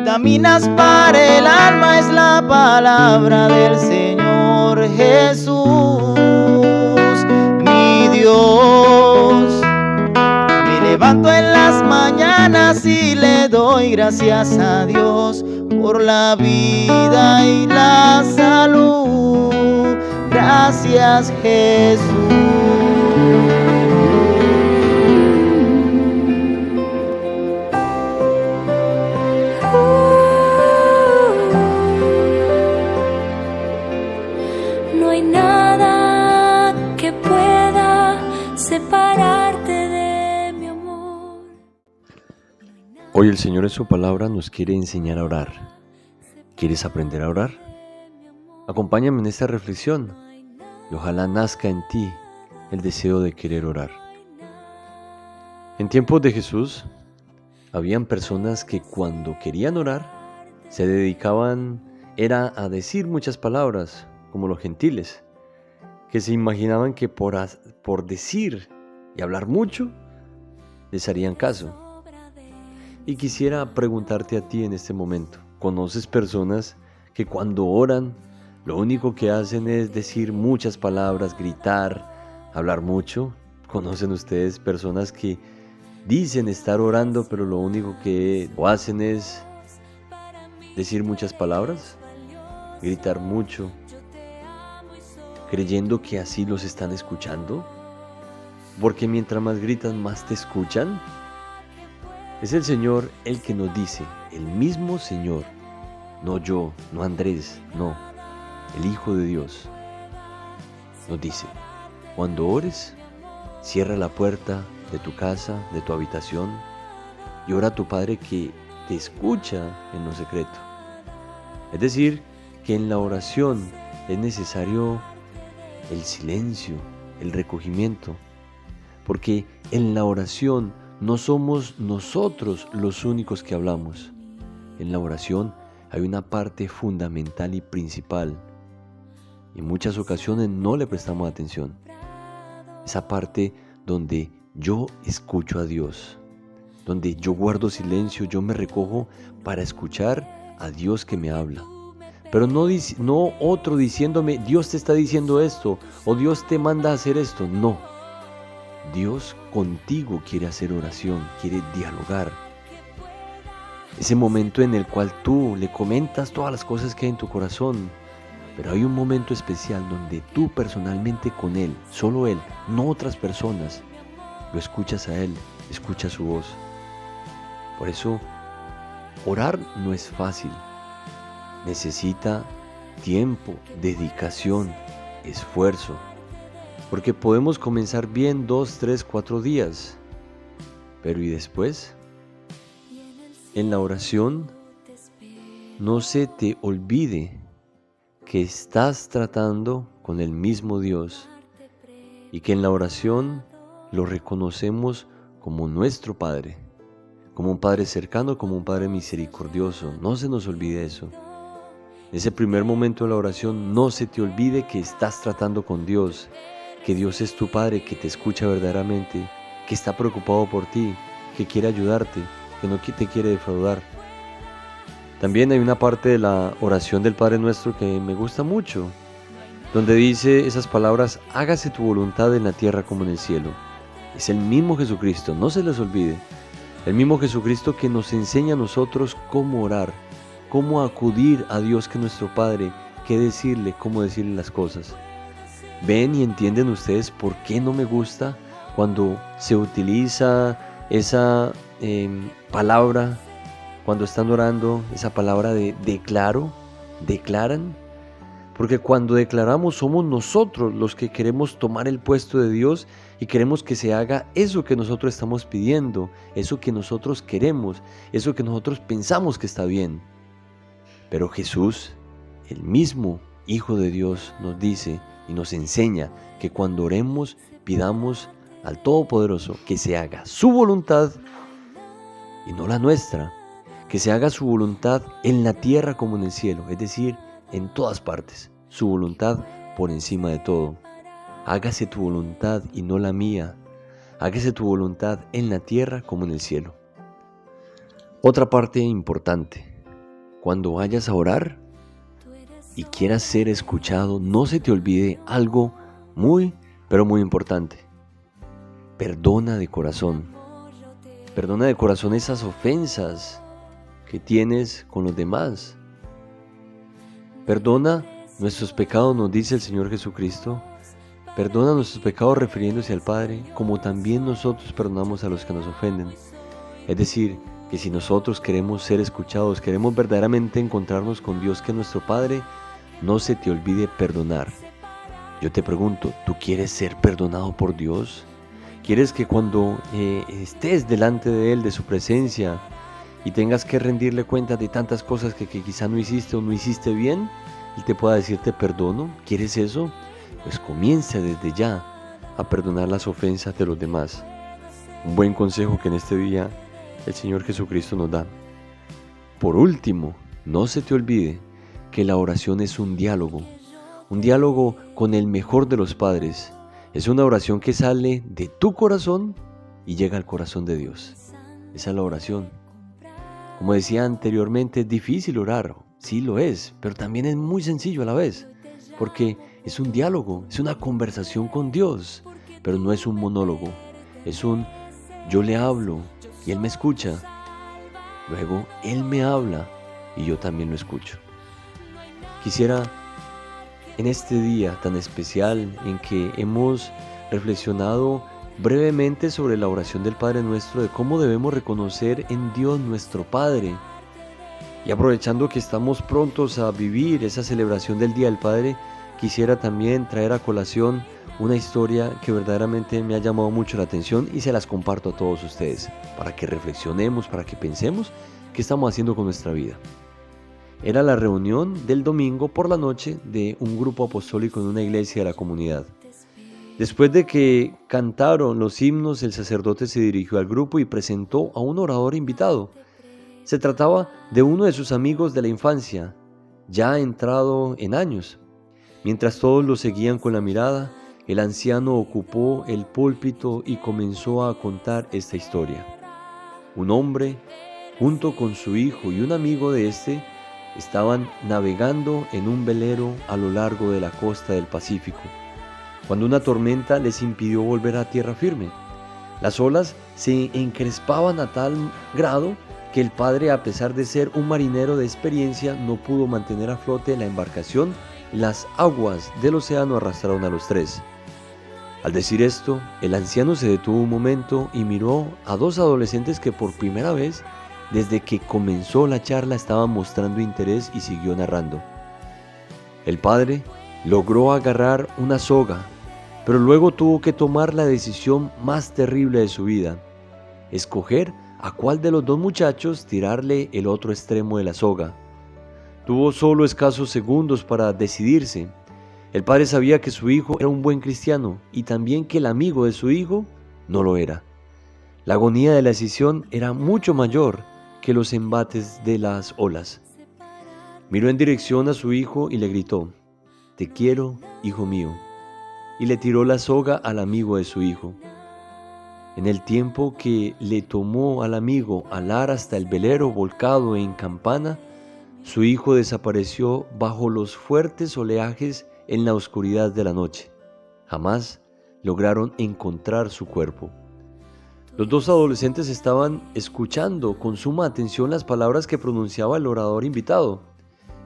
Vitaminas para el alma es la palabra del Señor Jesús, mi Dios. Me levanto en las mañanas y le doy gracias a Dios por la vida y la salud. Gracias, Jesús. No hay nada que pueda separarte de mi amor. Hoy el Señor en su palabra nos quiere enseñar a orar. ¿Quieres aprender a orar? Acompáñame en esta reflexión y ojalá nazca en ti el deseo de querer orar. En tiempos de Jesús, habían personas que cuando querían orar, se dedicaban a decir muchas palabras, como los gentiles, que se imaginaban que por decir y hablar mucho, les harían caso. Y quisiera preguntarte a ti en este momento, ¿conoces personas que cuando oran, lo único que hacen es decir muchas palabras, gritar, hablar mucho? ¿Conocen ustedes personas que dicen estar orando, pero lo único que hacen es decir muchas palabras, gritar mucho, creyendo que así los están escuchando? Porque mientras más gritan, más te escuchan. Es el Señor el que nos dice, el mismo Señor, no yo, no Andrés, no, el Hijo de Dios, nos dice, cuando ores, cierra la puerta de tu casa, de tu habitación, y ora a tu Padre que te escucha en lo secreto. Es decir, que en la oración es necesario el silencio, el recogimiento, porque en la oración no somos nosotros los únicos que hablamos. En la oración hay una parte fundamental y principal. En muchas ocasiones no le prestamos atención. Esa parte donde yo escucho a Dios, donde yo guardo silencio, yo me recojo para escuchar a Dios que me habla. Pero no otro diciéndome, Dios te está diciendo esto, o Dios te manda a hacer esto. No. Dios contigo quiere hacer oración, quiere dialogar. Ese momento en el cual tú le comentas todas las cosas que hay en tu corazón, pero hay un momento especial donde tú personalmente con Él, solo Él, no otras personas, lo escuchas a Él, escuchas su voz. Por eso, orar no es fácil. Necesita tiempo, dedicación, esfuerzo. Porque podemos comenzar bien 2, 3, 4 días. Pero ¿y después? En la oración, no se te olvide que estás tratando con el mismo Dios y que en la oración lo reconocemos como nuestro Padre, como un Padre cercano, como un Padre misericordioso. No se nos olvide eso. En ese primer momento de la oración, no se te olvide que estás tratando con Dios, que Dios es tu Padre, que te escucha verdaderamente, que está preocupado por ti, que quiere ayudarte, que no te quiere defraudar. También hay una parte de la oración del Padre Nuestro que me gusta mucho, donde dice esas palabras, hágase tu voluntad en la tierra como en el cielo. Es el mismo Jesucristo, no se les olvide, el mismo Jesucristo que nos enseña a nosotros cómo orar, cómo acudir a Dios que es nuestro Padre, qué decirle, cómo decirle las cosas. ¿Ven y entienden ustedes por qué no me gusta cuando se utiliza esa palabra, cuando están orando, esa palabra de declaran? Porque cuando declaramos somos nosotros los que queremos tomar el puesto de Dios y queremos que se haga eso que nosotros estamos pidiendo, eso que nosotros queremos, eso que nosotros pensamos que está bien. Pero Jesús, el mismo Hijo de Dios, nos dice y nos enseña que cuando oremos, pidamos al Todopoderoso que se haga su voluntad y no la nuestra, que se haga su voluntad en la tierra como en el cielo, es decir, en todas partes, su voluntad por encima de todo. Hágase tu voluntad y no la mía, hágase tu voluntad en la tierra como en el cielo. Otra parte importante, cuando vayas a orar y quieras ser escuchado, no se te olvide algo muy, pero muy importante. Perdona de corazón. Perdona de corazón esas ofensas que tienes con los demás. Perdona nuestros pecados, nos dice el Señor Jesucristo. Perdona nuestros pecados refiriéndose al Padre, como también nosotros perdonamos a los que nos ofenden. Es decir, que si nosotros queremos ser escuchados, queremos verdaderamente encontrarnos con Dios, que es nuestro Padre, no se te olvide perdonar. Yo te pregunto, ¿tú quieres ser perdonado por Dios? ¿Quieres que cuando estés delante de Él, de su presencia, y tengas que rendirle cuenta de tantas cosas que quizá no hiciste o no hiciste bien, Él te pueda decir te perdono? ¿Quieres eso? Pues comienza desde ya a perdonar las ofensas de los demás. Un buen consejo que en este día el Señor Jesucristo nos da. Por último, no se te olvide que la oración es un diálogo con el mejor de los padres. Es una oración que sale de tu corazón y llega al corazón de Dios. Esa es la oración. Como decía anteriormente, es difícil orar, sí lo es, pero también es muy sencillo a la vez, porque es un diálogo, es una conversación con Dios, pero no es un monólogo, es un yo le hablo y Él me escucha, luego Él me habla y yo también lo escucho. Quisiera en este día tan especial en que hemos reflexionado brevemente sobre la oración del Padre Nuestro, de cómo debemos reconocer en Dios nuestro Padre. Y aprovechando que estamos prontos a vivir esa celebración del Día del Padre, quisiera también traer a colación una historia que verdaderamente me ha llamado mucho la atención y se las comparto a todos ustedes, para que reflexionemos, para que pensemos qué estamos haciendo con nuestra vida. Era la reunión del domingo por la noche de un grupo apostólico en una iglesia de la comunidad. Después de que cantaron los himnos, el sacerdote se dirigió al grupo y presentó a un orador invitado. Se trataba de uno de sus amigos de la infancia, ya entrado en años. Mientras todos lo seguían con la mirada, el anciano ocupó el púlpito y comenzó a contar esta historia. Un hombre, junto con su hijo y un amigo de este, estaban navegando en un velero a lo largo de la costa del Pacífico, cuando una tormenta les impidió volver a tierra firme. Las olas se encrespaban a tal grado que el padre, a pesar de ser un marinero de experiencia, no pudo mantener a flote la embarcación. Las aguas del océano arrastraron a los tres. Al decir esto, el anciano se detuvo un momento y miró a dos adolescentes que por primera vez, desde que comenzó la charla, estaban mostrando interés y siguió narrando. El padre logró agarrar una soga, pero luego tuvo que tomar la decisión más terrible de su vida: escoger a cuál de los dos muchachos tirarle el otro extremo de la soga. Tuvo solo escasos segundos para decidirse. El padre sabía que su hijo era un buen cristiano y también que el amigo de su hijo no lo era. La agonía de la decisión era mucho mayor que los embates de las olas. Miró en dirección a su hijo y le gritó: «Te quiero, hijo mío», y le tiró la soga al amigo de su hijo. En el tiempo que le tomó al amigo alar hasta el velero volcado en campana, su hijo desapareció bajo los fuertes oleajes en la oscuridad de la noche. Jamás lograron encontrar su cuerpo. Los dos adolescentes estaban escuchando con suma atención las palabras que pronunciaba el orador invitado.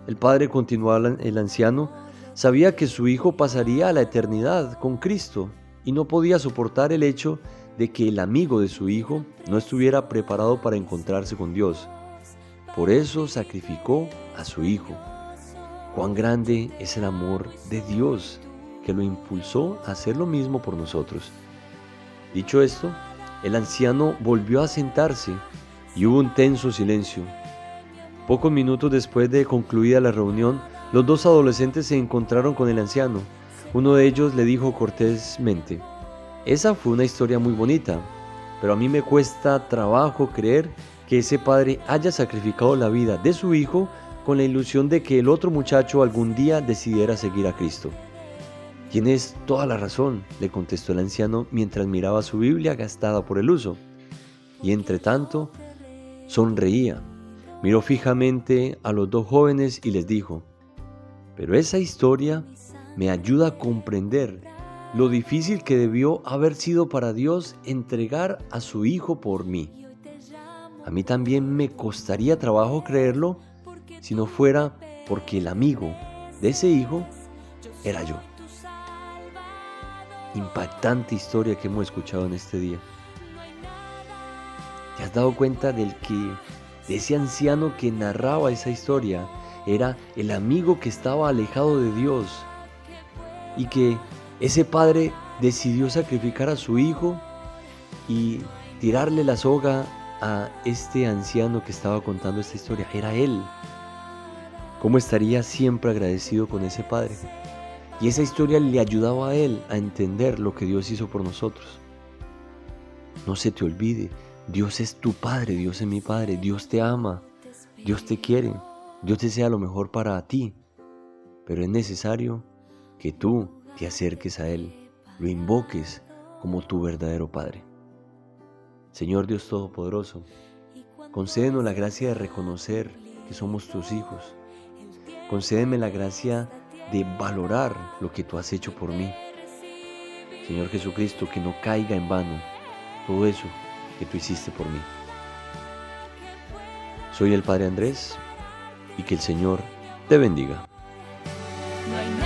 El padre, continuó el anciano, sabía que su hijo pasaría a la eternidad con Cristo y no podía soportar el hecho de que el amigo de su hijo no estuviera preparado para encontrarse con Dios. Por eso sacrificó a su hijo. Cuán grande es el amor de Dios que lo impulsó a hacer lo mismo por nosotros. Dicho esto, el anciano volvió a sentarse y hubo un tenso silencio. Pocos minutos después de concluida la reunión, los dos adolescentes se encontraron con el anciano. Uno de ellos le dijo cortésmente: «Esa fue una historia muy bonita, pero a mí me cuesta trabajo creer que ese padre haya sacrificado la vida de su hijo con la ilusión de que el otro muchacho algún día decidiera seguir a Cristo». «Tienes toda la razón», le contestó el anciano mientras miraba su Biblia gastada por el uso. Y entre tanto, sonreía, Miró fijamente a los dos jóvenes y les dijo: pero esa historia me ayuda a comprender lo difícil que debió haber sido para Dios entregar a su Hijo por mí. A mí también me costaría trabajo creerlo si no fuera porque el amigo de ese hijo era yo. Impactante historia que hemos escuchado en este día. ¿Te has dado cuenta de ese anciano que narraba esa historia era el amigo que estaba alejado de Dios y que ese padre decidió sacrificar a su hijo y tirarle la soga a este anciano que estaba contando esta historia? Era él. ¿Cómo estaría siempre agradecido con ese padre? Y esa historia le ayudaba a él a entender lo que Dios hizo por nosotros. No se te olvide, Dios es tu Padre, Dios es mi Padre, Dios te ama, Dios te quiere, Dios desea lo mejor para ti, pero es necesario que tú te acerques a Él, lo invoques como tu verdadero Padre. Señor Dios Todopoderoso, concédenos la gracia de reconocer que somos tus hijos. Concédeme la gracia de valorar lo que tú has hecho por mí. Señor Jesucristo, que no caiga en vano todo eso que tú hiciste por mí. Soy el Padre Andrés y que el Señor te bendiga. No hay